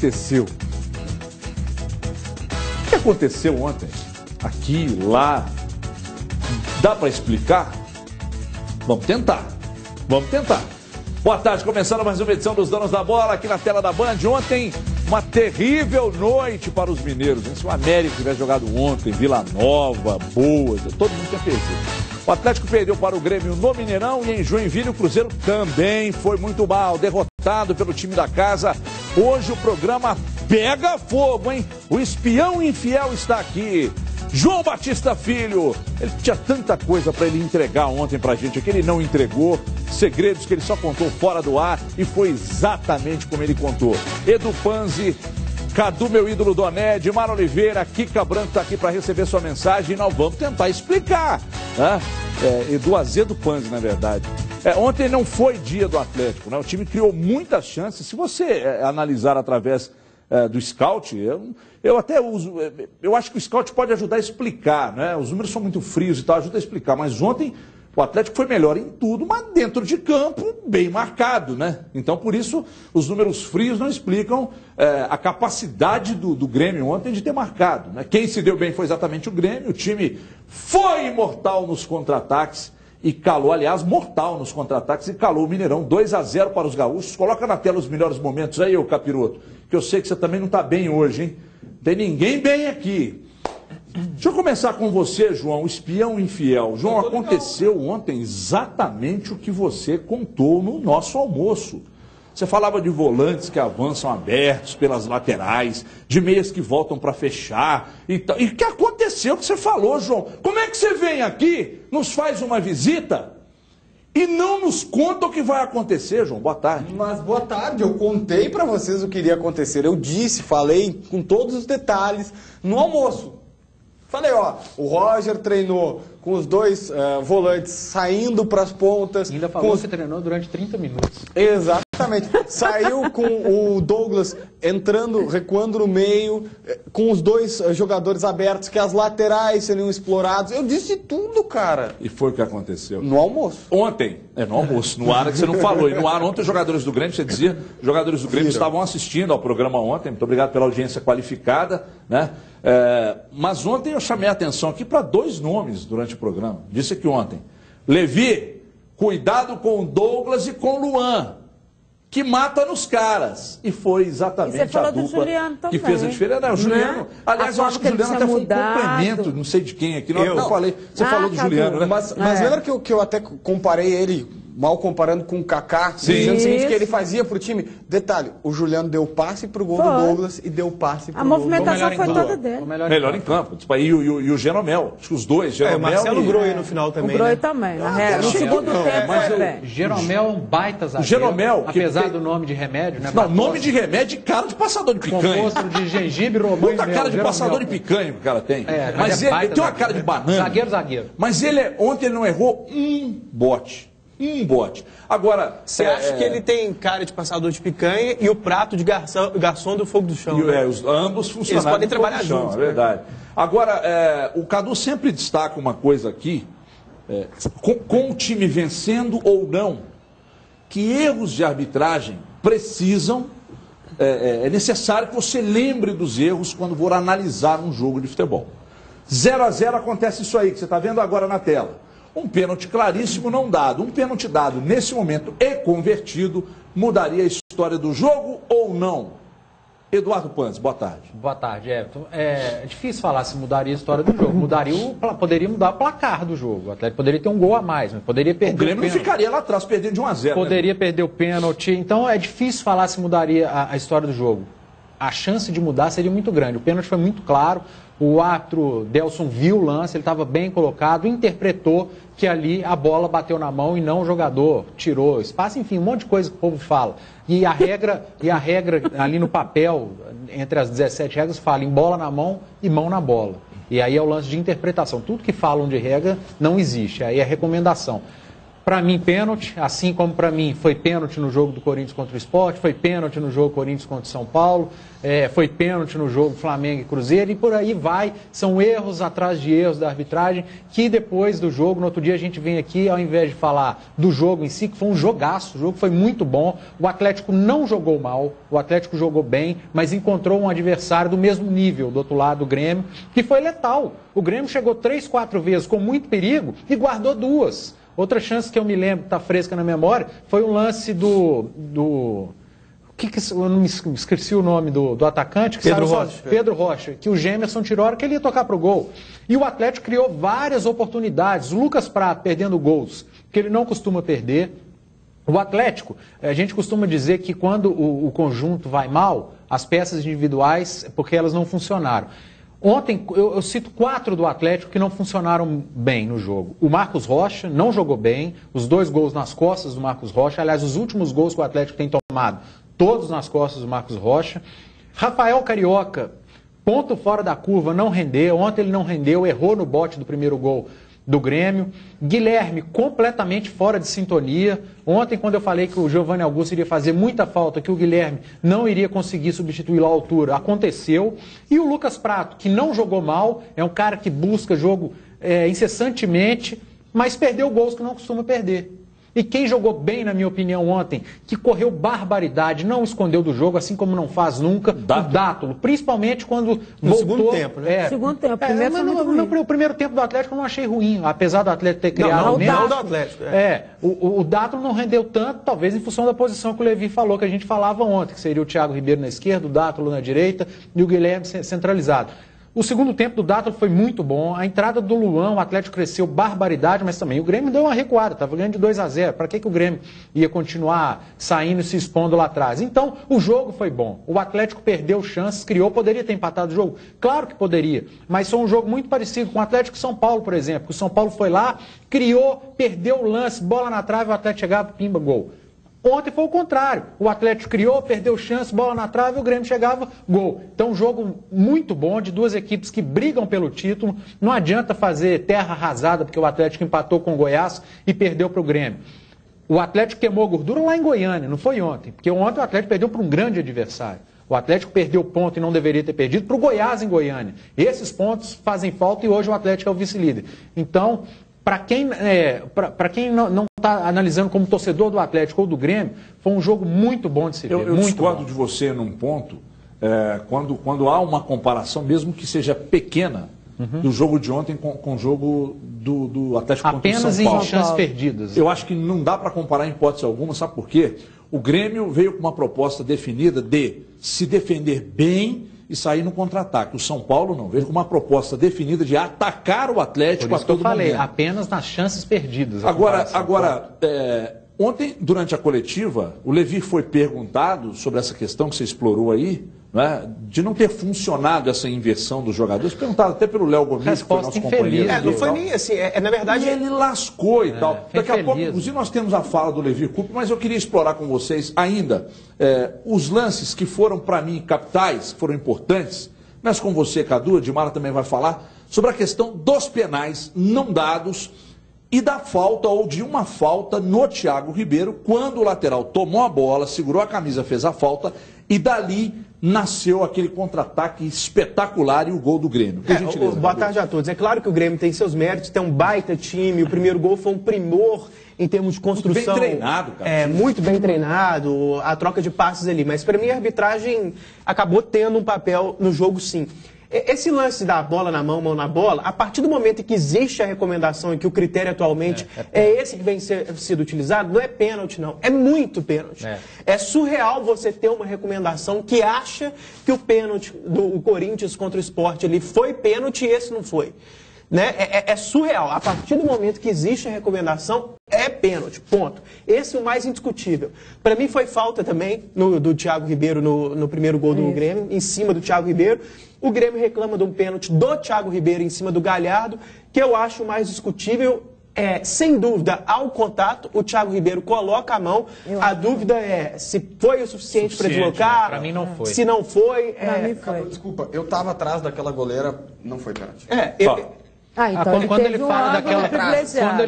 aconteceu? O que aconteceu ontem? Aqui, lá. Dá para explicar? Vamos tentar. Vamos tentar. Boa tarde, começando mais uma edição dos Donos da Bola aqui na tela da Band. Ontem, uma terrível noite para os mineiros. Se o América tivesse jogado ontem, Vila Nova, Boas, todo mundo tinha perdido. O Atlético perdeu para o Grêmio no Mineirão e em Joinville o Cruzeiro também foi muito mal, derrotado pelo time da casa. Hoje o programa pega fogo, hein? O espião infiel está aqui. João Batista Filho, ele tinha tanta coisa para ele entregar ontem pra gente, que ele não entregou, segredos que ele só contou fora do ar e foi exatamente como ele contou. Edu Panzi, Cadu, meu ídolo Doned, Mara Oliveira, Kika Branco tá aqui para receber sua mensagem e nós vamos tentar explicar. Né? Edu Azedo Panzi, na verdade. Ontem não foi dia do Atlético, né? O time criou muitas chances. Se você analisar através do scout, eu até uso, eu acho que o scout pode ajudar a explicar, né? Os números são muito frios e tal, ajuda a explicar, mas ontem o Atlético foi melhor em tudo, mas dentro de campo, bem marcado, né? Então, por isso, os números frios não explicam a capacidade do Grêmio ontem de ter marcado, né? Quem se deu bem foi exatamente o Grêmio, o time foi imortal nos contra-ataques e calou, aliás, mortal nos contra-ataques e calou o Mineirão, 2-0 para os gaúchos. Coloca na tela os melhores momentos aí, ô Capiroto, que eu sei que você também não está bem hoje, hein? Não tem ninguém bem aqui. Deixa eu começar com você, João, espião infiel. João, aconteceu ontem exatamente o que você contou no nosso almoço. Você falava de volantes que avançam abertos pelas laterais, de meias que voltam para fechar e tal. E o que aconteceu que você falou, João? Como é que você vem aqui, nos faz uma visita e não nos conta o que vai acontecer, João? Boa tarde. Mas boa tarde, eu contei para vocês o que iria acontecer. Eu disse, falei com todos os detalhes no almoço. Falei, ó, o Roger treinou com os dois volantes saindo para as pontas. Ainda falou que treinou durante 30 minutos. Exatamente. Saiu com o Douglas entrando, recuando no meio, com os dois jogadores abertos, que as laterais seriam explorados. Eu disse tudo, cara. E foi o que aconteceu. No almoço. Ontem, no almoço, no ar é que você não falou. E no ar ontem os jogadores do Grêmio, você dizia, os jogadores do Grêmio estavam assistindo ao programa ontem. Muito obrigado pela audiência qualificada, né? Mas ontem eu chamei a atenção aqui para dois nomes durante o programa. Disse aqui ontem, Levi, cuidado com o Douglas e com o Luan, que mata nos caras. E foi exatamente a dupla que fez a diferença. O Juliano, aliás, eu acho que o Juliano até foi um complemento, não sei de quem aqui. Não, eu falei, você falou do Juliano, né? Mas lembra que eu até comparei ele, mal comparando com o Kaká, dizendo o seguinte, que ele fazia pro time. Detalhe, o Juliano deu passe pro gol do Douglas e deu passe pro gol. A movimentação foi toda dele. Melhor em campo. E o Jeromel, acho que os dois, Jeromel o Marcelo Groi no final também. O Groi também, na real. No segundo tempo, mas o Jeromel é um baita zagueiro. O Jeromel, apesar do nome de remédio, né? Não, nome de remédio e cara de passador de picanha. Composto de gengibre, romã e mel. Cara de passador de picanha que o cara tem. Mas ele tem uma cara de banana. Zagueiro. Mas ontem ele não errou um bote. Agora, você acha que ele tem cara de passador de picanha e o prato de garçom do fogo do chão? Ambos funcionam. Eles podem trabalhar juntos. É verdade. Agora, o Cadu sempre destaca uma coisa aqui, com o time vencendo ou não, que erros de arbitragem precisam, é necessário que você lembre dos erros quando for analisar um jogo de futebol. 0-0 acontece isso aí que você está vendo agora na tela. Um pênalti claríssimo não dado. Um pênalti dado nesse momento e convertido mudaria a história do jogo ou não? Eduardo Panzi, boa tarde. Boa tarde, Everton. É difícil falar se mudaria a história do jogo. Poderia mudar o placar do jogo. O Atlético poderia ter um gol a mais, mas poderia perder o Grêmio não ficaria lá atrás perdendo de 1-0. Poderia perder o pênalti. Então é difícil falar se mudaria a história do jogo. A chance de mudar seria muito grande. O pênalti foi muito claro. O árbitro Delson viu o lance, ele estava bem colocado, interpretou que ali a bola bateu na mão e não o jogador tirou espaço, enfim, um monte de coisa que o povo fala. E a regra ali no papel, entre as 17 regras, fala em bola na mão e mão na bola. E aí é o lance de interpretação. Tudo que falam de regra não existe, aí é recomendação. Para mim, pênalti, assim como para mim foi pênalti no jogo do Corinthians contra o Sport, foi pênalti no jogo Corinthians contra o São Paulo, foi pênalti no jogo Flamengo e Cruzeiro, e por aí vai. São erros atrás de erros da arbitragem, que depois do jogo, no outro dia a gente vem aqui, ao invés de falar do jogo em si, que foi um jogaço, o jogo foi muito bom, o Atlético não jogou mal, o Atlético jogou bem, mas encontrou um adversário do mesmo nível, do outro lado do Grêmio, que foi letal. O Grêmio chegou 3, 4 vezes com muito perigo e guardou 2. Outra chance que eu me lembro, está fresca na memória, foi um lance eu não me esqueci o nome do atacante, que Pedro Rocha, que o Gemerson tirou a hora que ele ia tocar para o gol. E o Atlético criou várias oportunidades. O Lucas Prato perdendo gols, que ele não costuma perder. O Atlético, a gente costuma dizer que quando o conjunto vai mal, as peças individuais, porque elas não funcionaram. Ontem, eu cito 4 do Atlético que não funcionaram bem no jogo. O Marcos Rocha não jogou bem, os 2 gols nas costas do Marcos Rocha. Aliás, os últimos gols que o Atlético tem tomado, todos nas costas do Marcos Rocha. Rafael Carioca, ponto fora da curva, não rendeu. Ontem ele não rendeu, errou no bote do primeiro gol do Grêmio. Guilherme, completamente fora de sintonia. Ontem, quando eu falei que o Giovanni Augusto iria fazer muita falta, que o Guilherme não iria conseguir substituí-lo à altura, aconteceu. E o Lucas Prato, que não jogou mal, é um cara que busca jogo incessantemente, mas perdeu gols que não costuma perder. E quem jogou bem, na minha opinião, ontem, que correu barbaridade, não escondeu do jogo, assim como não faz nunca, o Dátulo. Principalmente quando no voltou... segundo tempo, né? Segundo tempo. Primeiro foi muito ruim. O primeiro tempo do Atlético eu não achei ruim, apesar do Atlético ter criado não do Atlético. O Dátulo não rendeu tanto, talvez em função da posição que o Levi falou, que a gente falava ontem, que seria o Thiago Ribeiro na esquerda, o Dátulo na direita e o Guilherme centralizado. O segundo tempo do Dátulo foi muito bom. A entrada do Luan, o Atlético cresceu barbaridade, mas também o Grêmio deu uma recuada, estava ganhando de 2-0. Para que o Grêmio ia continuar saindo e se expondo lá atrás? Então, o jogo foi bom. O Atlético perdeu chances, criou, poderia ter empatado o jogo? Claro que poderia, mas foi um jogo muito parecido com o Atlético e São Paulo, por exemplo. O São Paulo foi lá, criou, perdeu o lance, bola na trave, o Atlético chegava, pimba, gol. Ontem foi o contrário. O Atlético criou, perdeu chance, bola na trave, o Grêmio chegava, gol. Então, um jogo muito bom de 2 equipes que brigam pelo título. Não adianta fazer terra arrasada, porque o Atlético empatou com o Goiás e perdeu para o Grêmio. O Atlético queimou gordura lá em Goiânia, não foi ontem. Porque ontem o Atlético perdeu para um grande adversário. O Atlético perdeu ponto e não deveria ter perdido para o Goiás em Goiânia. Esses pontos fazem falta e hoje o Atlético é o vice-líder. Então... Para quem não está analisando como torcedor do Atlético ou do Grêmio, foi um jogo muito bom de se ver. Eu discordo de você num ponto, quando há uma comparação, mesmo que seja pequena, do jogo de ontem com o jogo do Atlético contra o São Paulo. Apenas em chances perdidas. Eu acho que não dá para comparar em hipótese alguma, sabe por quê? O Grêmio veio com uma proposta definida de se defender bem e sair no contra-ataque. O São Paulo não, veio com uma proposta definida de atacar o Atlético a todo momento. Apenas nas chances perdidas. Ontem, durante a coletiva, o Levi foi perguntado sobre essa questão que você explorou aí, né, de não ter funcionado essa inversão dos jogadores, perguntado até pelo Léo Gomes, que foi nosso companheiro. Não foi nem assim, na verdade... E ele lascou e tal. Daqui a pouco, inclusive, nós temos a fala do Levi Coupe, mas eu queria explorar com vocês ainda os lances que foram, para mim, capitais, que foram importantes. Mas com você, Cadu, a Dimara também vai falar sobre a questão dos penais não dados e da falta ou de uma falta no Thiago Ribeiro, quando o lateral tomou a bola, segurou a camisa, fez a falta e dali nasceu aquele contra-ataque espetacular e o gol do Grêmio. Boa tarde a todos. É claro que o Grêmio tem seus méritos, tem um baita time, o primeiro gol foi um primor em termos de construção. Muito bem treinado, cara. Muito bem treinado, a troca de passes ali. Mas para mim a arbitragem acabou tendo um papel no jogo, sim. Esse lance da bola na mão na bola, a partir do momento em que existe a recomendação e que o critério atualmente é esse que vem sido utilizado, não é pênalti, não. É muito pênalti. É surreal você ter uma recomendação que acha que o pênalti do Corinthians contra o Sport ali foi pênalti e esse não foi. Né? É surreal. A partir do momento que existe a recomendação, é pênalti, ponto. Esse é o mais indiscutível. Para mim foi falta também do Thiago Ribeiro no primeiro gol do Grêmio, em cima do Thiago Ribeiro. O Grêmio reclama de um pênalti do Thiago Ribeiro em cima do Galhardo, que eu acho mais discutível. Sem dúvida, ao contato, o Thiago Ribeiro coloca a mão. A dúvida é se foi o suficiente para deslocar. Para mim não foi. Se não foi... Para mim foi. Desculpa, eu estava atrás daquela goleira, não foi pênalti. Então quando ele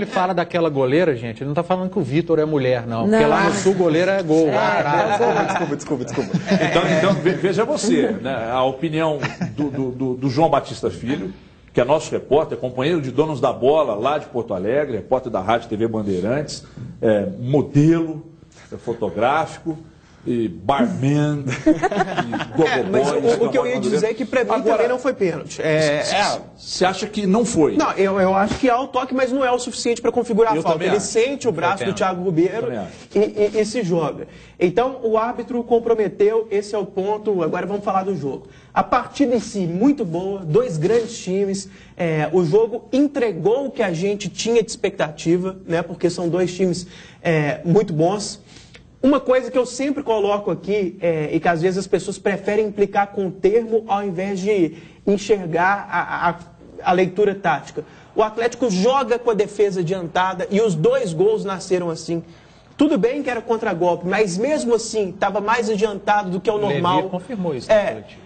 fala daquela goleira, gente, ele não está falando que o Vitor é mulher, não. Porque lá no Sul, goleira é gol. Desculpa. Então, veja você, né, a opinião do João Batista Filho, que é nosso repórter, companheiro de Donos da Bola lá de Porto Alegre, repórter da Rádio TV Bandeirantes, modelo fotográfico, e barman, e gogoboy. O que eu ia dizer é que para mim também não foi pênalti. Você acha que não foi? Não, eu acho que há o toque, mas não é o suficiente para configurar a falta. Ele sente o braço do Thiago Ribeiro e se joga. Então, o árbitro comprometeu, esse é o ponto. Agora vamos falar do jogo. A partida em si, muito boa, dois grandes times. O jogo entregou o que a gente tinha de expectativa, né, porque são dois times muito bons. Uma coisa que eu sempre coloco aqui, e que às vezes as pessoas preferem implicar com o termo ao invés de enxergar a leitura tática. O Atlético joga com a defesa adiantada e os dois gols nasceram assim. Tudo bem que era contragolpe, mas mesmo assim estava mais adiantado do que o normal. Levi confirmou isso.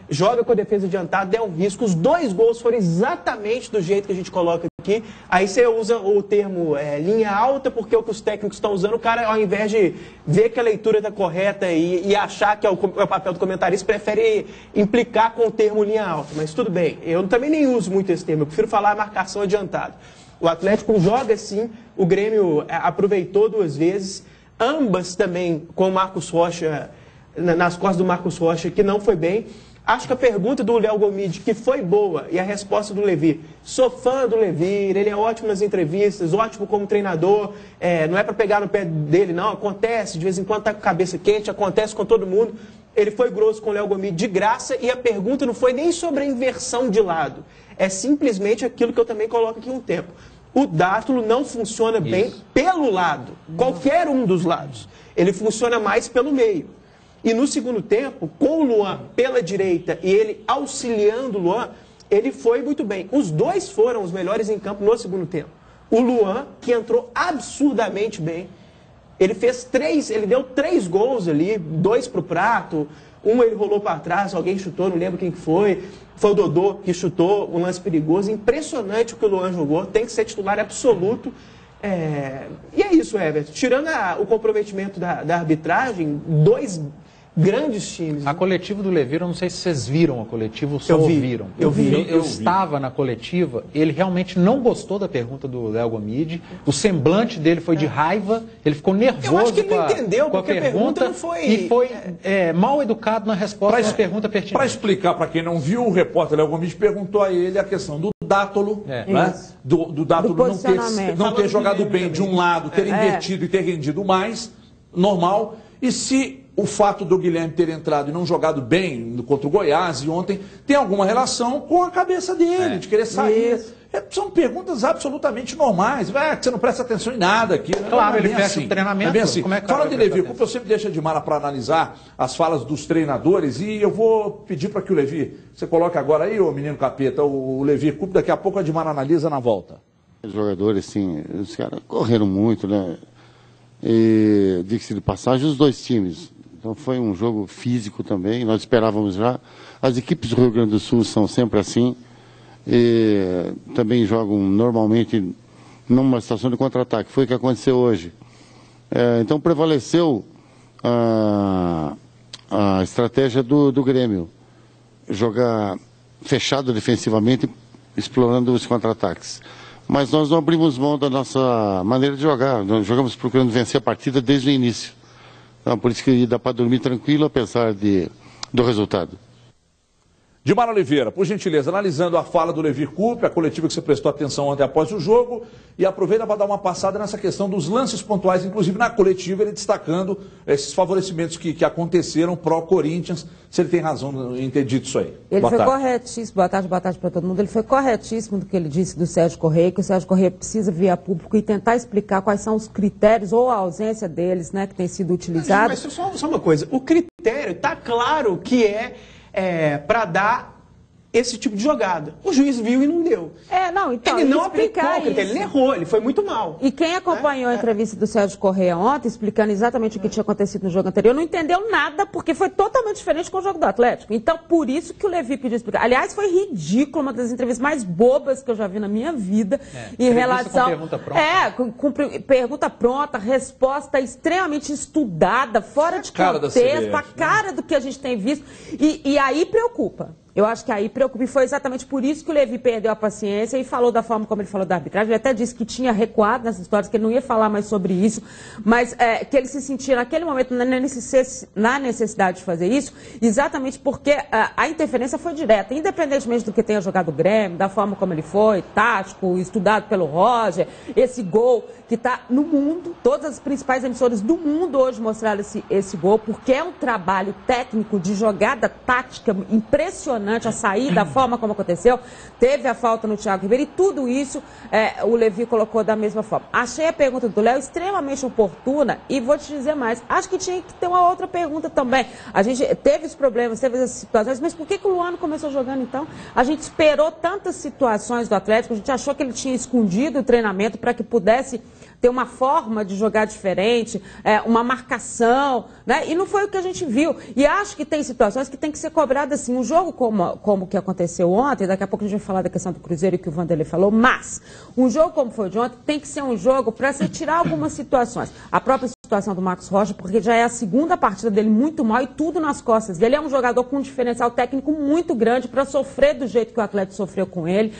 Joga com a defesa adiantada, é um risco. Os dois gols foram exatamente do jeito que a gente coloca aqui. Aí você usa o termo linha alta, porque é o que os técnicos estão usando. O cara, ao invés de ver que a leitura está correta e achar que é o papel do comentarista, prefere implicar com o termo linha alta. Mas tudo bem, eu também nem uso muito esse termo. Eu prefiro falar marcação adiantada. O Atlético joga assim, o Grêmio aproveitou duas vezes. Ambas também com o Marcos Rocha, nas costas do Marcos Rocha, que não foi bem. Acho que a pergunta do Léo Gomide, que foi boa, e a resposta do Levi. Sou fã do Levi, ele é ótimo nas entrevistas, ótimo como treinador, não é para pegar no pé dele, não, acontece, de vez em quando tá com a cabeça quente, acontece com todo mundo. Ele foi grosso com o Léo Gomide de graça, e a pergunta não foi nem sobre a inversão de lado, é simplesmente aquilo que eu também coloco aqui um tempo. O Dátulo não funciona bem pelo lado, qualquer um dos lados. Ele funciona mais pelo meio. E no segundo tempo, com o Luan pela direita e ele auxiliando o Luan, ele foi muito bem. Os dois foram os melhores em campo no segundo tempo. O Luan, que entrou absurdamente bem, ele deu 3 gols ali, 2 para o prato, um ele rolou para trás, alguém chutou, não lembro quem que foi. Foi o Dodô que chutou um lance perigoso. Impressionante o que o Luan jogou, tem que ser titular absoluto. E é isso, Everton. Tirando o comprometimento da arbitragem, dois grandes times. A coletiva do Levi, eu não sei se vocês viram a coletiva ou só ouviram. Eu estava na coletiva, ele realmente não gostou da pergunta do Léo Gomide, o semblante dele foi de raiva, ele ficou nervoso. Eu acho que ele não entendeu, porque a pergunta não foi... E foi mal educado na resposta à pergunta pertinente. Para explicar para quem não viu, o repórter Léo Gomide perguntou a ele a questão do Dátulo, né? do Dátulo não ter jogado bem de um lado, ter invertido e ter rendido mais, normal, e se o fato do Guilherme ter entrado e não jogado bem contra o Goiás e ontem tem alguma relação com a cabeça dele, de querer sair. São perguntas absolutamente normais. Que você não presta atenção em nada aqui. Claro, ele fecha o treinamento. É bem assim. Fala de Levi Coupe, eu sempre deixo a Edmara para analisar as falas dos treinadores e eu vou pedir para que o Levi, você coloque agora aí, o menino capeta, o Levi Coupe, daqui a pouco a Edmara analisa na volta. Os jogadores, assim, os caras correram muito, né? E, diga-se de passagem, os dois times. Então foi um jogo físico também, nós esperávamos já. As equipes do Rio Grande do Sul são sempre assim. E também jogam normalmente numa situação de contra-ataque. Foi o que aconteceu hoje. Então prevaleceu a estratégia do Grêmio. Jogar fechado defensivamente, explorando os contra-ataques. Mas nós não abrimos mão da nossa maneira de jogar. Nós jogamos procurando vencer a partida desde o início. Então, por isso que dá para dormir tranquilo, apesar do resultado. Edmara Oliveira, por gentileza, analisando a fala do Levi Coupe, a coletiva que você prestou atenção ontem após o jogo, e aproveita para dar uma passada nessa questão dos lances pontuais, inclusive na coletiva, ele destacando esses favorecimentos que aconteceram pró-Corinthians, se ele tem razão em ter dito isso aí. Ele foi corretíssimo, boa tarde para todo mundo, ele foi corretíssimo do que ele disse do Sérgio Correia, que o Sérgio Correia precisa vir a público e tentar explicar quais são os critérios ou a ausência deles, né, que tem sido utilizados. Mas só uma coisa, o critério está claro que para dar esse tipo de jogada. O juiz viu e não deu. Então, ele não aplicou o critério, isso. ele errou, ele foi muito mal. E quem acompanhou a entrevista do Sérgio Corrêa ontem, explicando exatamente o que tinha acontecido no jogo anterior, não entendeu nada, porque foi totalmente diferente com o jogo do Atlético. Então, por isso que o Levi pediu explicar. Aliás, foi ridículo, uma das entrevistas mais bobas que eu já vi na minha vida, em relação... Com pergunta pronta. com pergunta pronta, resposta extremamente estudada, fora de contexto, a cara do que a gente tem visto. E aí preocupa. Eu acho que aí preocupa, e foi exatamente por isso que o Levi perdeu a paciência e falou da forma como ele falou da arbitragem. Ele até disse que tinha recuado nessas histórias, que ele não ia falar mais sobre isso, mas que ele se sentia naquele momento na necessidade de fazer isso, exatamente porque a interferência foi direta, independentemente do que tenha jogado o Grêmio, da forma como ele foi, tático, estudado pelo Roger, esse gol que está no mundo, todas as principais emissoras do mundo hoje mostraram esse gol, porque é um trabalho técnico de jogada tática impressionante, a sair da forma como aconteceu, teve a falta no Thiago Ribeiro e tudo isso o Levi colocou da mesma forma. Achei a pergunta do Léo extremamente oportuna e vou te dizer mais, acho que tinha que ter uma outra pergunta também. A gente teve os problemas, teve as situações, mas por que o Luano começou jogando então? A gente esperou tantas situações do Atlético, a gente achou que ele tinha escondido o treinamento para que pudesse ter uma forma de jogar diferente, uma marcação, né? E não foi o que a gente viu. E acho que tem situações que tem que ser cobradas assim. Um jogo como o que aconteceu ontem, daqui a pouco a gente vai falar da questão do Cruzeiro que o Vanderlei falou, mas um jogo como foi o de ontem tem que ser um jogo para se tirar algumas situações. A própria situação do Marcos Rocha, porque já é a segunda partida dele muito mal e tudo nas costas dele. É um jogador com um diferencial técnico muito grande para sofrer do jeito que o Atlético sofreu com ele.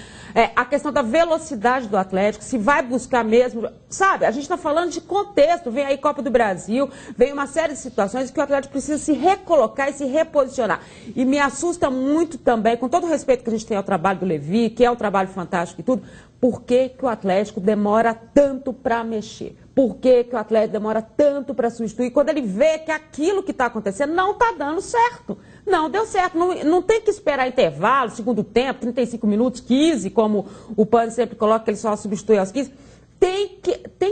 A questão da velocidade do Atlético, se vai buscar mesmo, sabe? A gente está falando de contexto, vem aí Copa do Brasil, vem uma série de situações que o Atlético precisa se recolocar e se reposicionar. E me assusta muito também, com todo o respeito que a gente tem ao trabalho do Levi, que é um trabalho fantástico e tudo, por que o Atlético demora tanto para mexer? Por que o Atlético demora tanto para substituir? Quando ele vê que aquilo que está acontecendo não está dando certo. Não deu certo. Não tem que esperar intervalo, segundo tempo, 35 minutos, 15, como o Pan sempre coloca, que ele só substitui aos 15. Tem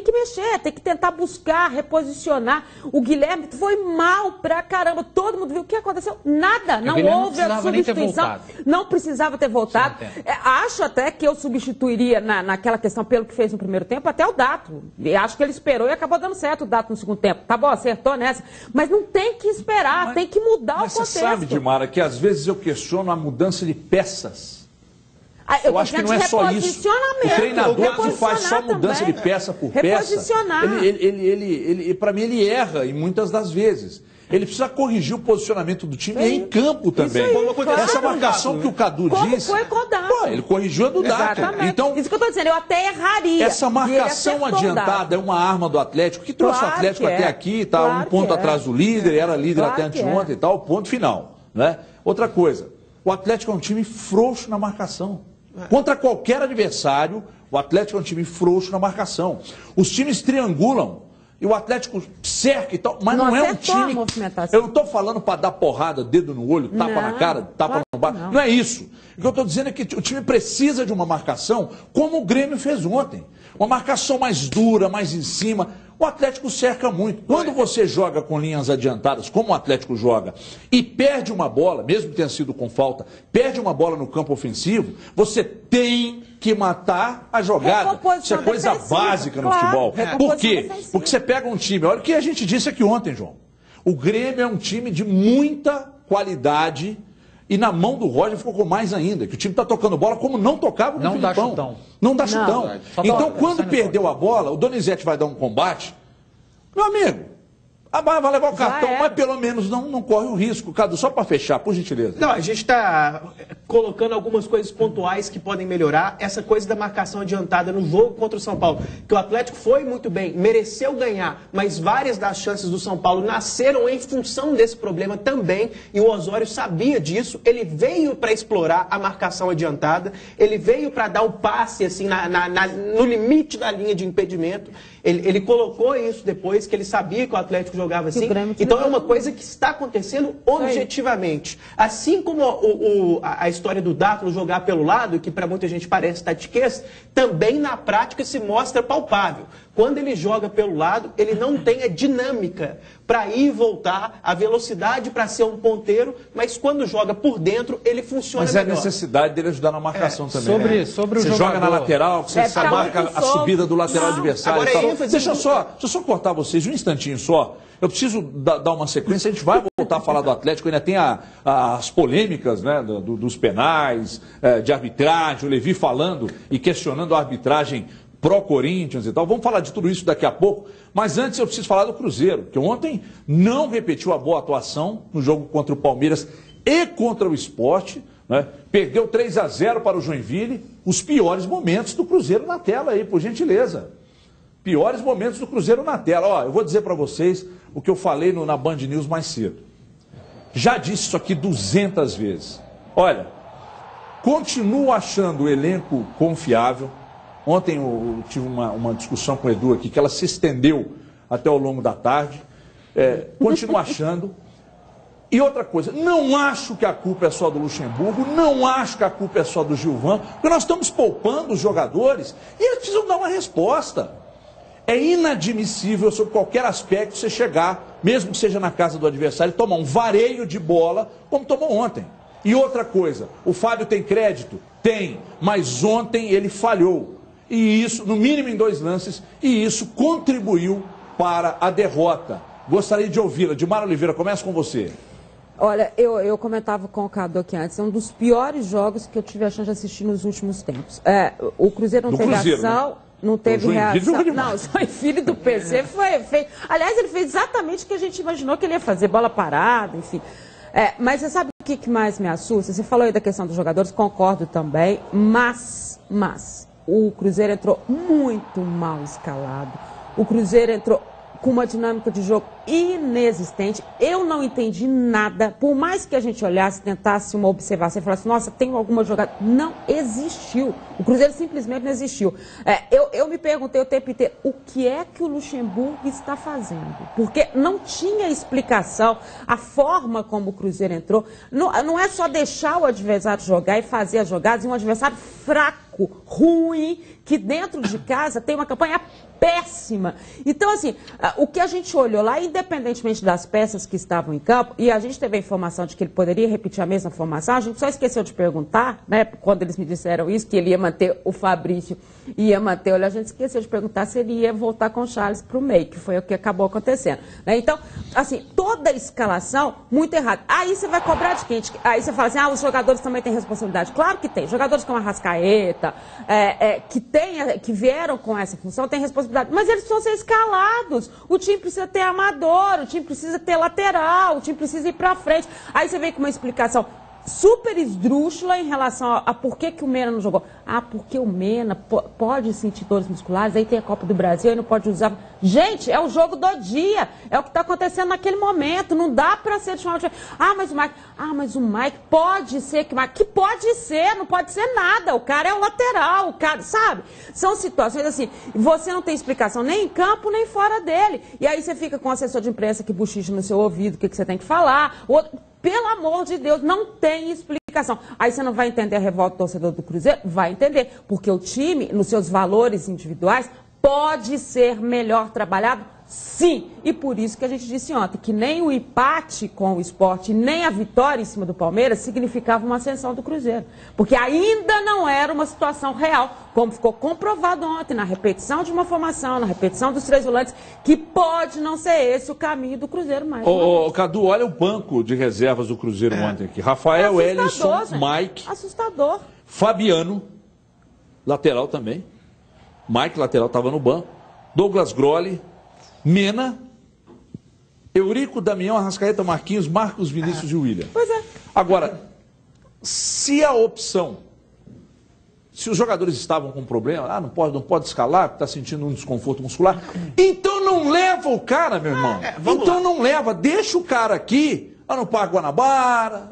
que mexer, tem que tentar buscar, reposicionar. O Guilherme foi mal pra caramba. Todo mundo viu o que aconteceu. Nada, não houve a substituição. Não precisava ter voltado. Acho até que eu substituiria naquela questão, pelo que fez no primeiro tempo, até o Dato. E acho que ele esperou e acabou dando certo o Dato no segundo tempo. Tá bom, acertou nessa. Mas não tem que esperar, tem que mudar o contexto. Você sabe, Dimara, que às vezes eu questiono a mudança de peças. Eu acho que não é só isso. O treinador que faz só mudança de peça por peça, para mim ele erra em muitas das vezes. Ele precisa corrigir o posicionamento do time em campo também. Essa marcação que o Cadu disse. Foi com o Dato. Ele corrigiu a do Dato. Então, isso que eu estou dizendo, eu até erraria. Essa marcação adiantada é uma arma do Atlético, que trouxe o Atlético até aqui, tá um ponto atrás do líder, era líder até anteontem e tal, ponto final. Né? Outra coisa, o Atlético é um time frouxo na marcação. Contra qualquer adversário, o Atlético é um time frouxo na marcação. Os times triangulam e o Atlético cerca e tal, mas não é um time... Eu não estou falando para dar porrada, dedo no olho, tapa na cara, tapa no bar. Não é isso. O que eu estou dizendo é que o time precisa de uma marcação como o Grêmio fez ontem. Uma marcação mais dura, mais em cima. O Atlético cerca muito. Quando você joga com linhas adiantadas, como o Atlético joga, e perde uma bola, mesmo que tenha sido com falta, perde uma bola no campo ofensivo, você tem que matar a jogada. Isso é coisa básica no futebol. Por quê? Porque você pega um time, olha o que a gente disse aqui ontem, João. O Grêmio é um time de muita qualidade e na mão do Roger ficou com mais ainda, que o time está tocando bola como não tocava no Filipão. Não dá chutão. Não dá chutão. Então, quando perdeu a bola, o Donizete vai dar um combate, meu amigo, vai levar o cartão, mas pelo menos não corre o risco. Cadu, só para fechar, por gentileza. Não, a gente está colocando algumas coisas pontuais que podem melhorar. Essa coisa da marcação adiantada no jogo contra o São Paulo, que o Atlético foi muito bem, mereceu ganhar, mas várias das chances do São Paulo nasceram em função desse problema também, e o Osório sabia disso. Ele veio para explorar a marcação adiantada, ele veio para dar o passe assim, no limite da linha de impedimento. Ele colocou isso depois, que ele sabia que o Atlético jogava assim. Então é uma coisa que está acontecendo objetivamente. Assim como a história do Dátulo jogar pelo lado, que para muita gente parece tatiquez, também na prática se mostra palpável. Quando ele joga pelo lado, ele não tem a dinâmica para ir e voltar, a velocidade para ser um ponteiro, mas quando joga por dentro, ele funciona melhor. Mas é a necessidade dele ajudar na marcação também. Sobre o você jogador. joga na lateral, você marca a subida do lateral adversário. Agora, deixa eu só cortar vocês um instantinho só. Eu preciso dar uma sequência, a gente vai voltar a falar do Atlético, ainda tem as polêmicas, né, dos penais, de arbitragem, o Levi falando e questionando a arbitragem pró-Corinthians e tal. Vamos falar de tudo isso daqui a pouco, mas antes eu preciso falar do Cruzeiro, que ontem não repetiu a boa atuação no jogo contra o Palmeiras e contra o Sport, né? Perdeu 3-0 para o Joinville, os piores momentos do Cruzeiro na tela aí, por gentileza. Piores momentos do Cruzeiro na tela. Ó, eu vou dizer para vocês o que eu falei na Band News mais cedo. Já disse isso aqui 200 vezes. Olha, continuo achando o elenco confiável. Ontem eu tive uma discussão com o Edu aqui, que ela se estendeu até ao longo da tarde. Continuo achando. E outra coisa, não acho que a culpa é só do Luxemburgo, não acho que a culpa é só do Gilvan, porque nós estamos poupando os jogadores e eles precisam dar uma resposta. É inadmissível, sob qualquer aspecto, você chegar, mesmo que seja na casa do adversário, e tomar um vareio de bola, como tomou ontem. E outra coisa, o Fábio tem crédito? Tem, mas ontem ele falhou. E isso, no mínimo em 2 lances, e isso contribuiu para a derrota. Gostaria de ouvi-la. Dilmar Oliveira, começa com você. Olha, eu comentava com o Cadu aqui antes, é um dos piores jogos que eu tive a chance de assistir nos últimos tempos. O Cruzeiro não teve ação... Né? Não teve reação. Não, o Joinville do PC foi feito. Aliás, ele fez exatamente o que a gente imaginou que ele ia fazer, bola parada, enfim. Mas você sabe o que mais me assusta? Você falou aí da questão dos jogadores, concordo também, mas o Cruzeiro entrou muito mal escalado. O Cruzeiro entrou com uma dinâmica de jogo inexistente. Eu não entendi nada. Por mais que a gente olhasse, tentasse uma observação e falasse, nossa, tem alguma jogada. Não existiu. O Cruzeiro simplesmente não existiu. Eu me perguntei o tempo inteiro, o que é que o Luxemburgo está fazendo? Porque não tinha explicação a forma como o Cruzeiro entrou. Não é só deixar o adversário jogar e fazer as jogadas, e um adversário fraco, ruim, que dentro de casa tem uma campanha péssima. Então, assim, o que a gente olhou lá, independentemente das peças que estavam em campo, e a gente teve a informação de que ele poderia repetir a mesma formação, a gente só esqueceu de perguntar, né, quando eles me disseram isso, que ele ia manter o Fabrício, ia manter, olha, a gente esqueceu de perguntar se ele ia voltar com o Charles para o meio, que foi o que acabou acontecendo. Né? Então, assim, toda a escalação, muito errada. Aí você vai cobrar de quem? Aí você fala assim, os jogadores também têm responsabilidade. Claro que tem. Jogadores como a Arrascaeta, que vieram com essa função, têm responsabilidade. Mas eles precisam ser escalados. O time precisa ter amador, o time precisa ter lateral, o time precisa ir para frente. Aí você vem com uma explicação super esdrúxula em relação a por que o Mena não jogou. Porque o Mena pode sentir dores musculares, aí tem a Copa do Brasil, aí não pode usar. Gente, é o jogo do dia, é o que está acontecendo naquele momento, não dá para ser de uma... mas o Mike pode ser que pode ser, não pode ser nada, o cara é o lateral, o cara, sabe? São situações assim, você não tem explicação nem em campo, nem fora dele. E aí você fica com o assessor de imprensa que bochicha no seu ouvido o que você tem que falar, pelo amor de Deus, não tem explicação. Aí você não vai entender a revolta do torcedor do Cruzeiro? Vai entender, porque o time, nos seus valores individuais, pode ser melhor trabalhado, sim. E por isso que a gente disse ontem, que nem o empate com o Sport, nem a vitória em cima do Palmeiras significava uma ascensão do Cruzeiro. Porque ainda não era uma situação real, como ficou comprovado ontem, na repetição de uma formação, na repetição dos 3 volantes, que pode não ser esse o caminho do Cruzeiro mais. Cadu, olha o banco de reservas do Cruzeiro ontem aqui. Rafael, Elisson, Mike. Assustador. Fabiano, lateral também. Mike, lateral, estava no banco. Douglas Grolli, Mena, Eurico, Damião, Arrascaeta, Marquinhos, Marcos, Vinícius e William. Pois é. Agora, se a opção, se os jogadores estavam com problema, não pode escalar, está sentindo um desconforto muscular, então não leva o cara, meu irmão. Então não leva, deixa o cara aqui, no Parque Guanabara,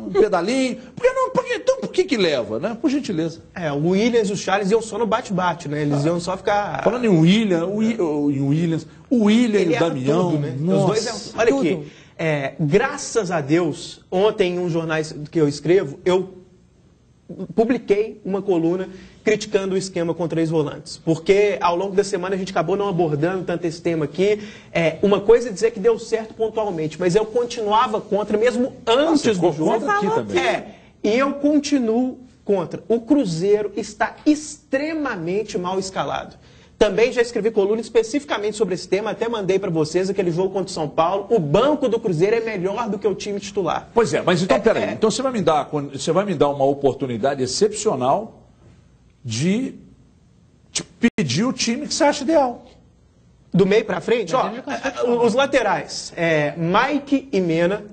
um pedalinho. Então por que leva, né? Por gentileza. O Williams e o Charles iam só no bate-bate, né? Eles iam só ficar... Falando em Williams, o William e o Damião... Tudo, né? Nossa, os dois olha tudo. Aqui, graças a Deus, ontem em um jornal que eu escrevo, eu publiquei uma coluna criticando o esquema com 3 volantes. Porque ao longo da semana a gente acabou não abordando tanto esse tema aqui. Uma coisa é dizer que deu certo pontualmente, mas eu continuava contra, mesmo antes do jogo. Aqui também. E eu continuo contra. O Cruzeiro está extremamente mal escalado. Também já escrevi coluna especificamente sobre esse tema, até mandei para vocês aquele jogo contra o São Paulo. O banco do Cruzeiro é melhor do que o time titular. Pois é, mas então, peraí. Então você vai me dar uma oportunidade excepcional de pedir o time que você acha ideal. Do meio para frente, ó, os laterais, Mike e Mena.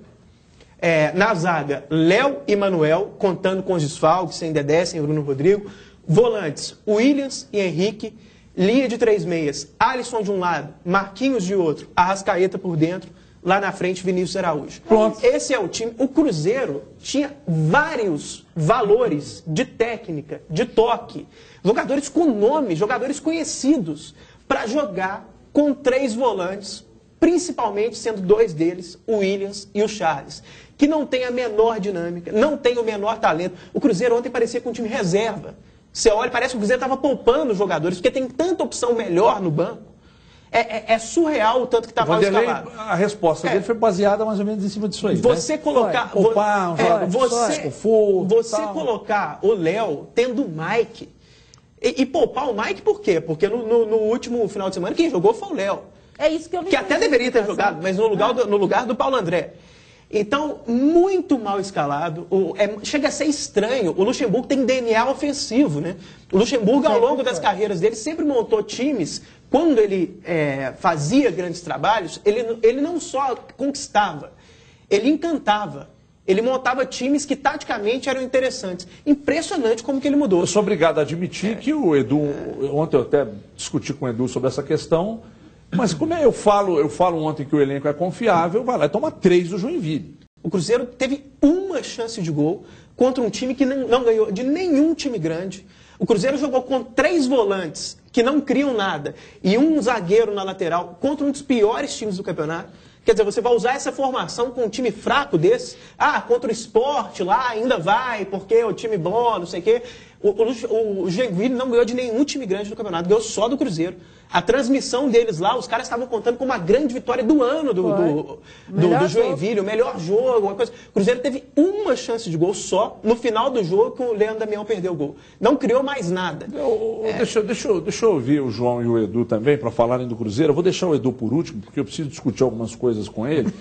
Na zaga, Léo e Manuel, contando com os desfalques, sem Dedé, sem Bruno Rodrigo. Volantes, Williams e Henrique. Linha de 3 meias, Alisson de um lado, Marquinhos de outro, Arrascaeta por dentro, lá na frente Vinícius Araújo. Pronto. Esse é o time. O Cruzeiro tinha vários valores de técnica, de toque, jogadores com nome, jogadores conhecidos, para jogar com 3 volantes, principalmente sendo 2 deles, o Williams e o Charles, que não tem a menor dinâmica, não tem o menor talento. O Cruzeiro ontem parecia com um time reserva. Você olha, parece que o Cruzeiro estava poupando os jogadores, porque tem tanta opção melhor no banco. É surreal o tanto que está mal escalado. A resposta dele foi baseada mais ou menos em cima disso aí. Você colocar... Poupar, você colocar o Léo tendo o Mike. E poupar o Mike por quê? Porque no último final de semana quem jogou foi o Léo. É isso que eu me Que até deveria ter jogado, mas no lugar do Paulo André. Então, muito mal escalado. Chega a ser estranho. O Luxemburgo tem DNA ofensivo, né? O Luxemburgo, ao longo das carreiras dele, sempre montou times. Quando ele fazia grandes trabalhos, ele não só conquistava, ele encantava. Ele montava times que, taticamente, eram interessantes. Impressionante como que ele mudou. Eu sou obrigado a admitir que o Edu... Ontem eu até discuti com o Edu sobre essa questão... Mas como eu falo ontem que o elenco é confiável, vai lá e toma 3 do Joinville. O Cruzeiro teve uma chance de gol contra um time que não ganhou de nenhum time grande. O Cruzeiro jogou com 3 volantes que não criam nada e um zagueiro na lateral contra um dos piores times do campeonato. Quer dizer, você vai usar essa formação com um time fraco desse? Contra o Sport lá ainda vai, porque o time bom, não sei o quê. O Joinville não ganhou de nenhum time grande do campeonato, ganhou só do Cruzeiro. A transmissão deles lá, os caras estavam contando com uma grande vitória do ano do Joinville, o melhor jogo, uma coisa. O Cruzeiro teve uma chance de gol só no final do jogo que o Leandro Damião perdeu o gol. Não criou mais nada. Deixa eu ouvir o João e o Edu também para falarem do Cruzeiro. Eu vou deixar o Edu por último, porque eu preciso discutir algumas coisas com ele.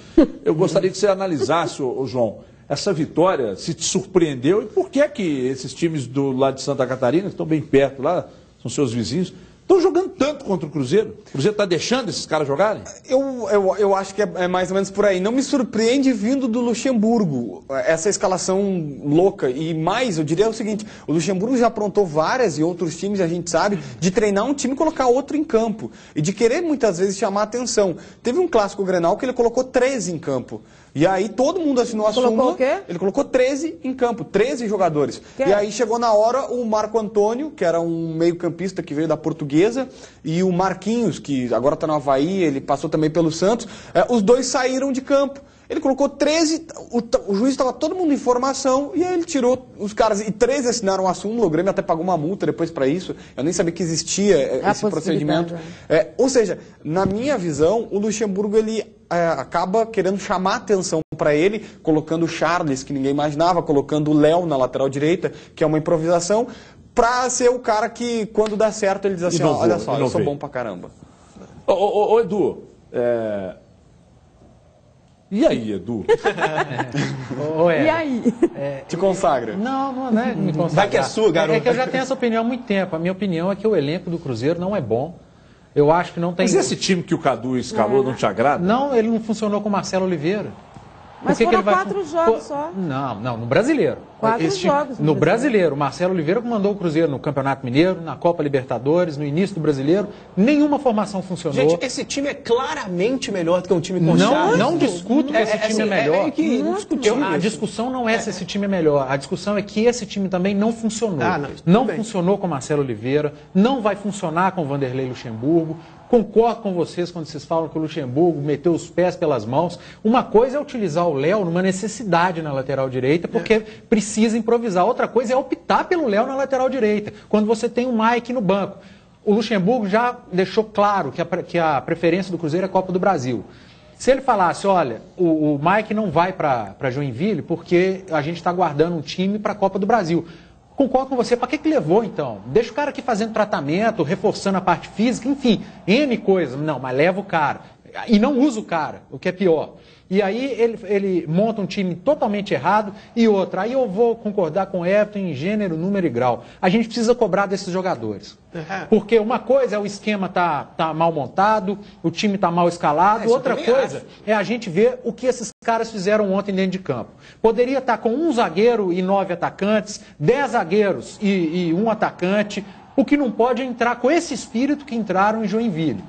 Eu gostaria que você analisasse, João, essa vitória, se te surpreendeu e por que esses times do lado de Santa Catarina, que estão bem perto lá, são seus vizinhos, estão jogando tanto contra o Cruzeiro? O Cruzeiro está deixando esses caras jogarem? Eu acho que é mais ou menos por aí. Não me surpreende vindo do Luxemburgo, essa escalação louca. E mais, eu diria o seguinte, o Luxemburgo já aprontou várias e outros times, a gente sabe, de treinar um time e colocar outro em campo. E de querer muitas vezes chamar a atenção. Teve um clássico Grenal que ele colocou 13 em campo. E aí todo mundo assinou a súmula. Colocou o quê? Ele colocou 13 em campo, 13 jogadores. E aí chegou na hora o Marco Antônio, que era um meio-campista que veio da Portuguesa, e o Marquinhos, que agora está no Avaí, ele passou também pelo Santos. Os dois saíram de campo. Ele colocou 13, o juiz estava todo mundo em formação, e aí ele tirou os caras, e 13 assinaram a súmula, o Grêmio até pagou uma multa depois para isso, eu nem sabia que existia esse procedimento. Ou seja, na minha visão, o Luxemburgo, ele acaba querendo chamar atenção para ele, colocando o Charles, que ninguém imaginava, colocando o Léo na lateral direita, que é uma improvisação, para ser o cara que, quando dá certo, ele diz assim, olha só, eu sou bom pra caramba. Ô Edu, e aí, Edu? E aí? Te consagra? Não é me consagra. Vai que é sua, garoto. É que eu já tenho essa opinião há muito tempo. A minha opinião é que o elenco do Cruzeiro não é bom. Eu acho que não tem... Mas esse time que o Cadu escalou não te agrada? Não, ele não funcionou com o Marcelo Oliveira. Mas foram 4 jogos só. Não, no Brasileiro. 4 jogos. No Brasileiro. O Marcelo Oliveira comandou o Cruzeiro no Campeonato Mineiro, na Copa Libertadores, no início do Brasileiro. Nenhuma formação funcionou. Gente, esse time é claramente melhor do que um time com Charles. Não discuto que esse time é melhor. A isso. discussão não é se esse time é melhor. A discussão é que esse time também não funcionou. Não funcionou com o Marcelo Oliveira, não vai funcionar com o Vanderlei Luxemburgo. Concordo com vocês quando vocês falam que o Luxemburgo meteu os pés pelas mãos. Uma coisa é utilizar o Léo numa necessidade na lateral direita, porque precisa improvisar. Outra coisa é optar pelo Léo na lateral direita, quando você tem o Mike no banco. O Luxemburgo já deixou claro que a preferência do Cruzeiro é a Copa do Brasil. Se ele falasse, olha, o Mike não vai para Joinville porque a gente está guardando um time para a Copa do Brasil. Concordo com você, para que levou então? Deixa o cara aqui fazendo tratamento, reforçando a parte física, enfim, N coisas. Não, mas leva o cara. E não usa o cara, o que é pior. E aí ele monta um time totalmente errado. E outra, aí eu vou concordar com o Everton em gênero, número e grau. A gente precisa cobrar desses jogadores. Porque uma coisa é o esquema tá mal montado, o time tá mal escalado. Outra coisa é a gente ver o que esses caras fizeram ontem dentro de campo. Poderia estar com um zagueiro e 9 atacantes, 10 zagueiros e um atacante. O que não pode é entrar com esse espírito que entraram em Joinville.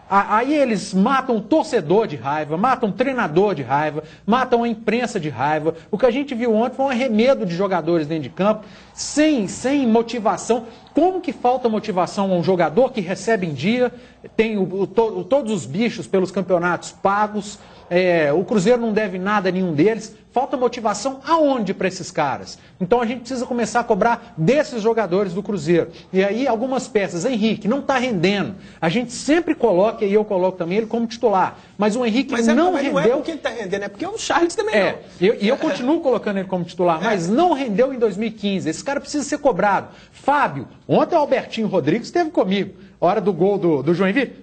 Aí eles matam o torcedor de raiva, matam o treinador de raiva, matam a imprensa de raiva. O que a gente viu ontem foi um arremedo de jogadores dentro de campo, sem motivação. Como que falta motivação a um jogador que recebe em dia, tem todos os bichos pelos campeonatos pagos, o Cruzeiro não deve nada a nenhum deles. Falta motivação aonde para esses caras? Então a gente precisa começar a cobrar desses jogadores do Cruzeiro. E aí algumas peças. Henrique não está rendendo. A gente sempre coloca, e eu coloco também ele como titular. Mas o Henrique não rendeu. Não é porque ele está rendendo, é porque o Charles também não. E eu continuo colocando ele como titular, mas não rendeu em 2015. Esse cara precisa ser cobrado. Fábio, ontem o Albertinho Rodrigues esteve comigo. Hora do gol do Joinville.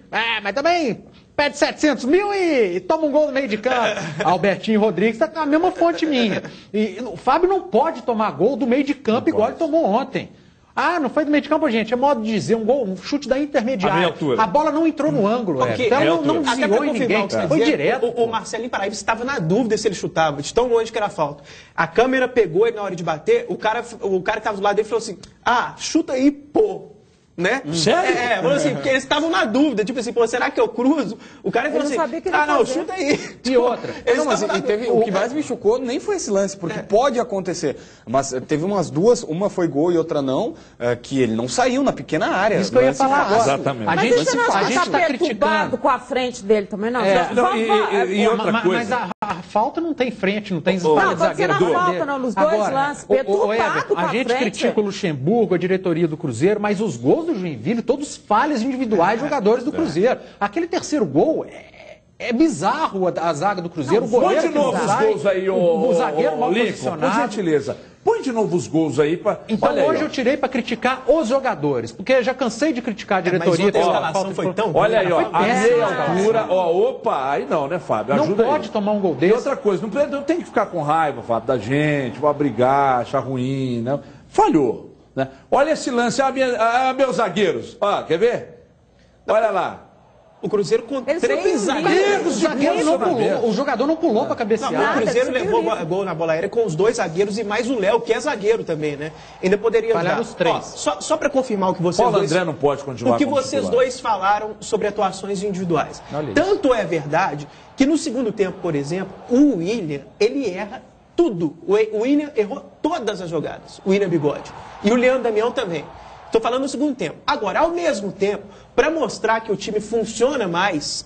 Mas também pede 700 mil e toma um gol no meio de campo. Albertinho Rodrigues está com a mesma fonte minha. E o Fábio não pode tomar gol do meio de campo igual ele tomou ontem. Não foi do meio de campo, gente. É modo de dizer, um chute da intermediária. A bola não entrou no ângulo. Então não desviou em ninguém. Foi direto. O Marcelinho Paraíba estava na dúvida se ele chutava, de tão longe que era falta. A câmera pegou ele na hora de bater, o cara que estava do lado dele falou assim, chuta aí, pô. Né? Sério? Falou assim, porque eles estavam na dúvida, tipo assim, será que eu cruzo? O cara falou assim, chuta aí. E outra. O que mais me chocou nem foi esse lance, porque pode acontecer. Mas teve umas duas, uma foi gol e outra não, que ele não saiu na pequena área. Isso que eu ia falar agora. Exatamente. A gente está criticando com a frente dele também, não. E outra coisa. Mas a falta não tem frente, não tem espalha de zagueiro. Não, falta não, nos dois lances. A gente critica o Luxemburgo, a diretoria do Cruzeiro, mas os gols do Joinville, todos falhas individuais de jogadores do Cruzeiro. Aquele terceiro gol é bizarro, a zaga do Cruzeiro. Põe de novo os gols aí, o zagueiro mal Lincoln, posicionado. por gentileza. Põe de novo os gols aí para. Então hoje eu tirei para criticar os jogadores, porque já cansei de criticar a diretoria. Mas a escalação foi tão olha aí, a meia altura, aí não, né, Fábio? Ajuda não pode aí. tomar um gol desse. E outra coisa, não tem que ficar com raiva, Fábio, da gente, vai brigar, achar ruim, né? Falhou. Né? Olha esse lance, meus zagueiros. Quer ver? Olha lá. O Cruzeiro com 3 zagueiros. O jogador não pulou para cabecear. O Cruzeiro levou gol na bola aérea com os 2 zagueiros e mais o Léo, que é zagueiro também, né? Ainda poderia falhar os 3. Só para confirmar o que vocês dois... André não pode continuar. O que vocês dois falaram sobre atuações individuais. Tanto é verdade que no segundo tempo, por exemplo, o William, ele erra tudo. O William errou todas as jogadas. O William Bigode. E o Leandro Damião também. Estou falando no segundo tempo. Agora, ao mesmo tempo, para mostrar que o time funciona mais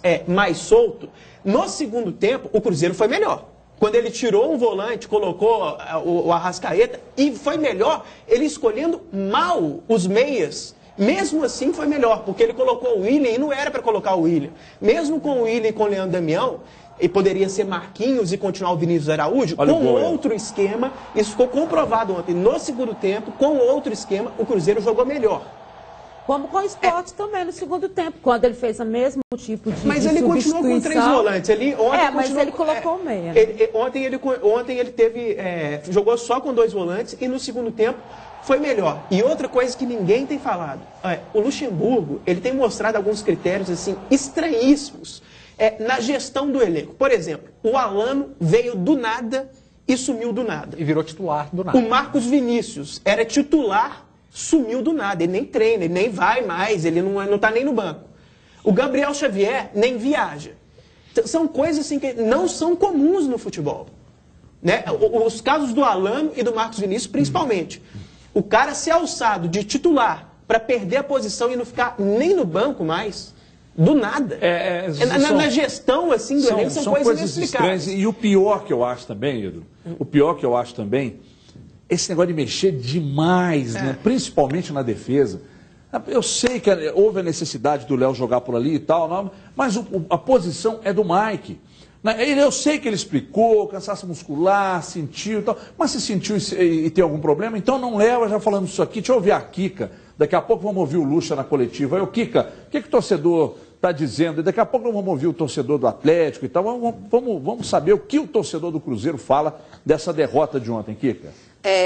solto, no segundo tempo, o Cruzeiro foi melhor. Quando ele tirou um volante, colocou o Arrascaeta, e foi melhor ele escolhendo mal os meias. Mesmo assim foi melhor, porque ele colocou o William e não era para colocar o William. Mesmo com o William e com o Leandro Damião, e poderia ser Marquinhos e continuar o Vinícius Araújo, com outro esquema, isso ficou comprovado ontem. No segundo tempo, com outro esquema, o Cruzeiro jogou melhor. Como com o Sport também no segundo tempo, quando ele fez o mesmo tipo de Mas ele continuou com 3 volantes. Mas ele colocou meia. Ontem ele jogou só com 2 volantes e no segundo tempo foi melhor. E outra coisa que ninguém tem falado, o Luxemburgo, ele tem mostrado alguns critérios assim estranhíssimos na gestão do elenco. Por exemplo, o Alano veio do nada e sumiu do nada. E virou titular do nada. O Marcos Vinícius era titular, sumiu do nada. Ele nem treina, ele nem vai mais, ele não está nem no banco. O Gabriel Xavier nem viaja. São coisas assim que não são comuns no futebol. Né? Os casos do Alano e do Marcos Vinícius, principalmente. O cara ser alçado de titular para perder a posição e não ficar nem no banco mais, Do nada. Na gestão, assim, do elenco, são coisas estranhas. E o pior que eu acho também, Edu, esse negócio de mexer demais, né? Principalmente na defesa. Eu sei que houve a necessidade do Léo jogar por ali e tal, mas a posição é do Mike. Eu sei que ele explicou, cansaço muscular, sentiu e tal, mas se sentiu e tem algum problema, então não leva, já falando isso aqui, deixa eu ouvir a Kika. Daqui a pouco vamos ouvir o Lucha na coletiva. Aí, Kika, o que o torcedor está dizendo? E daqui a pouco vamos ouvir o torcedor do Atlético e tal. Vamos saber o que o torcedor do Cruzeiro fala dessa derrota de ontem, Kika.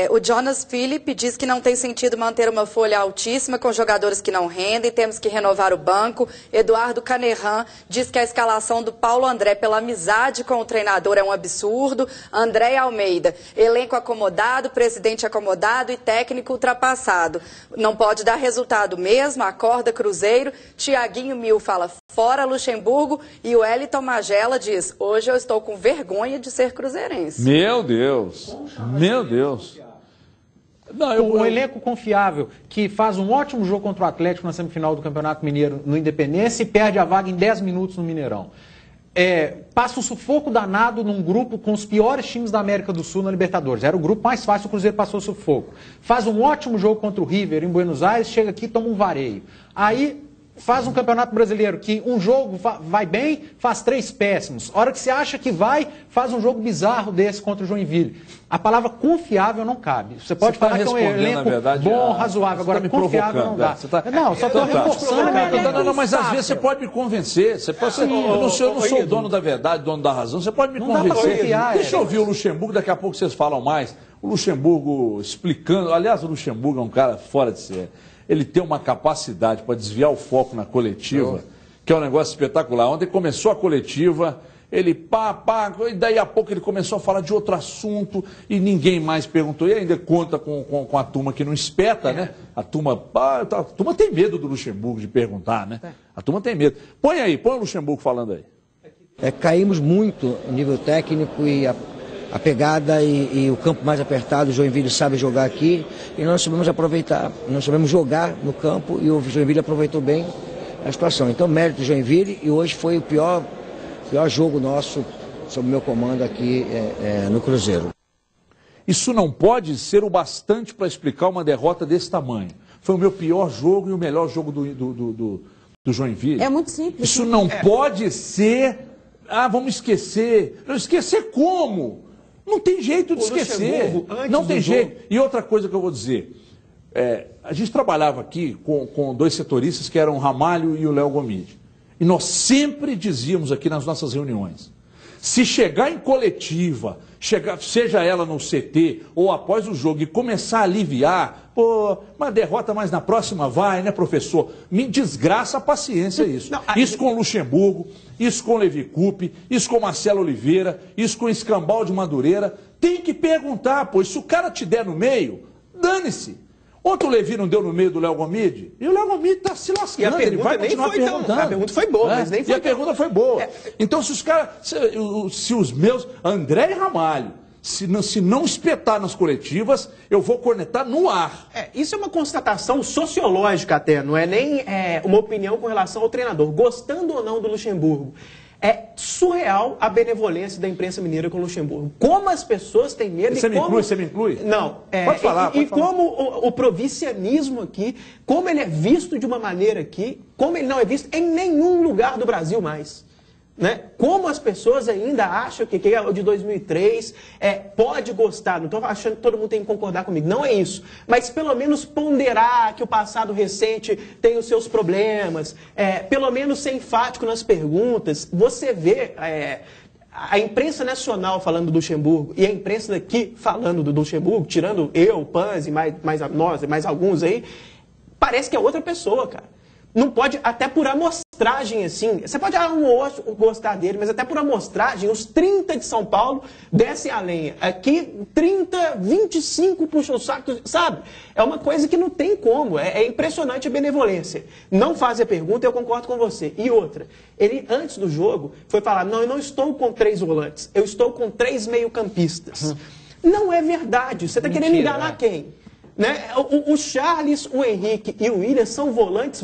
O Jonas Philippe diz que não tem sentido manter uma folha altíssima com jogadores que não rendem, temos que renovar o banco. Eduardo Canerran diz que a escalação do Paulo André pela amizade com o treinador é um absurdo. André Almeida, elenco acomodado, presidente acomodado e técnico ultrapassado. Não pode dar resultado mesmo, acorda Cruzeiro. Tiaguinho Mil fala fora Luxemburgo e o Wellington Magela diz, hoje eu estou com vergonha de ser cruzeirense. Meu Deus, meu Deus. Um elenco confiável, que faz um ótimo jogo contra o Atlético na semifinal do Campeonato Mineiro no Independência e perde a vaga em 10 minutos no Mineirão. Passa um sufoco danado num grupo com os piores times da América do Sul na Libertadores. Era o grupo mais fácil, o Cruzeiro passou sufoco. Faz um ótimo jogo contra o River em Buenos Aires, chega aqui e toma um vareio. Aí faz um Campeonato Brasileiro que um jogo vai bem, faz 3 péssimos. A hora que você acha que vai, faz um jogo bizarro desse contra o Joinville. A palavra confiável não cabe. Você pode falar que é um elenco bom, razoável. Agora, confiável não dá. Não, só estou reforçando. Não, mas às vezes você pode me convencer. Eu não sou o dono da verdade, dono da razão. Você pode me convencer. Deixa eu ouvir o Luxemburgo, daqui a pouco vocês falam mais. O Luxemburgo explicando. Aliás, o Luxemburgo é um cara fora de série. Ele tem uma capacidade para desviar o foco na coletiva, que é um negócio espetacular. Ontem começou a coletiva, ele e daí a pouco ele começou a falar de outro assunto e ninguém mais perguntou. E ainda conta com a turma que não espeta, né? A turma tem medo do Luxemburgo de perguntar, né? A turma tem medo. Põe o Luxemburgo falando aí. Caímos muito no nível técnico e a pegada e o campo mais apertado, o Joinville sabe jogar aqui e nós sabemos aproveitar, nós sabemos jogar no campo e o Joinville aproveitou bem a situação. Então, mérito do Joinville e hoje foi o pior jogo nosso sob o meu comando aqui no Cruzeiro. Isso não pode ser o bastante para explicar uma derrota desse tamanho. Foi o meu pior jogo e o melhor jogo do Joinville. É muito simples. Isso não pode ser, vamos esquecer. Esquecer como? Não tem jeito de esquecer. Não tem jeito. E outra coisa que eu vou dizer. A gente trabalhava aqui com 2 setoristas que eram o Ramalho e o Léo Gomide. E nós sempre dizíamos aqui nas nossas reuniões, se chegar em coletiva, seja ela no CT ou após o jogo e começar a aliviar, uma derrota, mas na próxima vai, né, professor? Me desgraça a paciência isso. Isso com o Luxemburgo, isso com o Levi Coupe, isso com o Marcelo Oliveira, isso com o Escambau de Madureira. Tem que perguntar, pois se o cara te der no meio, dane-se. Ontem o Levi não deu no meio do Léo Gomide, e o Léo Gomide está se lascando, ele vai continuar perguntando. A pergunta foi boa, mas nem foi a pergunta foi boa. Então, se os caras, se os meus, André e Ramalho, se não espetar nas coletivas, eu vou cornetar no ar. Isso é uma constatação sociológica até, não é nem uma opinião com relação ao treinador, gostando ou não do Luxemburgo. É surreal a benevolência da imprensa mineira com o Luxemburgo. Como as pessoas têm medo... Você me inclui? Não. Pode falar. Como o provincianismo aqui, como ele é visto de uma maneira aqui, como ele não é visto em nenhum lugar do Brasil mais. Né? Como as pessoas ainda acham que é o de 2003 pode gostar, não estou achando que todo mundo tem que concordar comigo, não é isso, mas pelo menos ponderar que o passado recente tem os seus problemas, pelo menos ser enfático nas perguntas. Você vê a imprensa nacional falando do Luxemburgo e a imprensa daqui falando do Luxemburgo, tirando eu, Panzi, mais nós, mais alguns aí, parece que é outra pessoa, cara. Não pode, até por amostragem, assim, você pode gostar dele, mas até por amostragem, os 30 de São Paulo descem a lenha. Aqui, 30, 25 puxam o saco, sabe? É uma coisa que não tem como, é impressionante a benevolência. Não faz a pergunta, eu concordo com você. E outra, ele, antes do jogo, foi falar, não, eu não estou com 3 volantes, eu estou com 3 meio-campistas. Não é verdade, você está querendo enganar quem? Né? O Charles, o Henrique e o William são volantes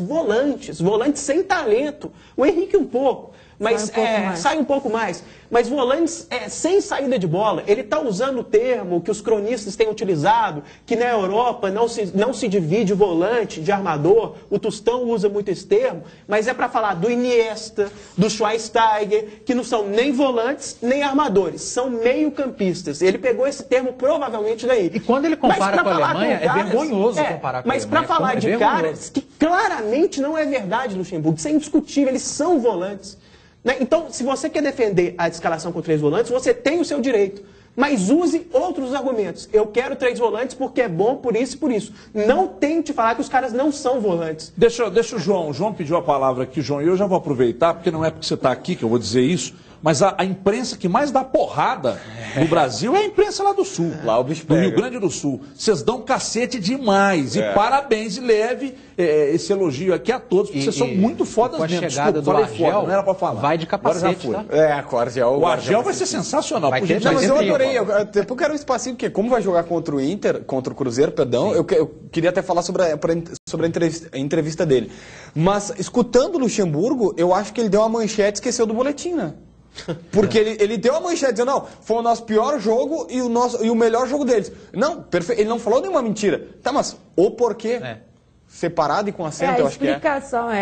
sem talento. O Henrique um pouco, mas sai um pouco mais. Mas volantes sem saída de bola. Ele está usando o termo que os cronistas têm utilizado, que na Europa não se divide volante de armador. O Tostão usa muito esse termo, mas é para falar do Iniesta, do Schweinsteiger, que não são nem volantes nem armadores, são meio-campistas. Ele pegou esse termo provavelmente daí. E quando ele compara com a Alemanha, é vergonhoso comparar com a Alemanha. Mas para falar de caras que claramente não é verdade, Luxemburgo, isso é indiscutível, eles são volantes. Então, se você quer defender a escalação com 3 volantes, você tem o seu direito. Mas use outros argumentos. Eu quero 3 volantes porque é bom por isso e por isso. Não tente falar que os caras não são volantes. Deixa o João. O João pediu a palavra aqui, João, e eu já vou aproveitar, porque não é porque você está aqui que eu vou dizer isso, mas a imprensa que mais dá porrada no Brasil é a imprensa lá do Sul, lá o bicho do pega. Rio Grande do Sul. Vocês dão cacete demais. E parabéns, e leve esse elogio aqui a todos, porque vocês são muito fodas mesmo. Com a chegada do Argel, não era pra falar. vai de capacete, tá? O Argel vai ser sensacional. Vai ter, não, mas eu adorei. eu Eu quero um espacinho, porque como vai jogar contra o Inter, contra o Cruzeiro, perdão, eu queria até falar sobre a entrevista dele. Mas, escutando o Luxemburgo, eu acho que ele deu uma manchete e esqueceu do boletim, né? Porque ele deu a manchete dizendo, não, foi o nosso pior jogo e o melhor jogo deles. Não, perfeito, ele não falou nenhuma mentira. Tá, mas o porquê? Separado e com acento, eu acho que é.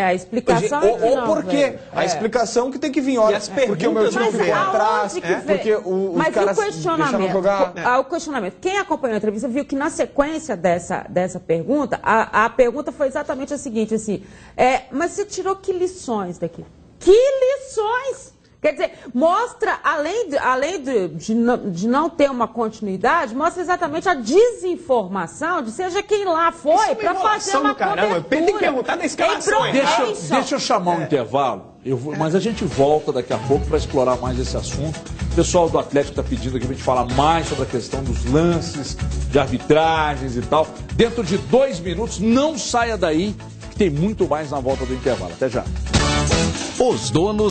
A explicação o porquê. A explicação que tem que vir, olha, porque o meu time veio atrás, porque os caras deixaram jogar. O questionamento. Quem acompanhou a entrevista viu que na sequência dessa pergunta, a pergunta foi exatamente a seguinte, assim, mas você tirou que lições daqui? Que lições? Quer dizer, mostra, além de não ter uma continuidade, mostra exatamente a desinformação de seja quem lá foi para fazer uma cobertura. Tem que perguntar da escalação. Deixa eu chamar um intervalo, mas a gente volta daqui a pouco para explorar mais esse assunto. O pessoal do Atlético está pedindo aqui para a gente falar mais sobre a questão dos lances, de arbitragens e tal. Dentro de 2 minutos, não saia daí, que tem muito mais na volta do intervalo. Até já. Os donos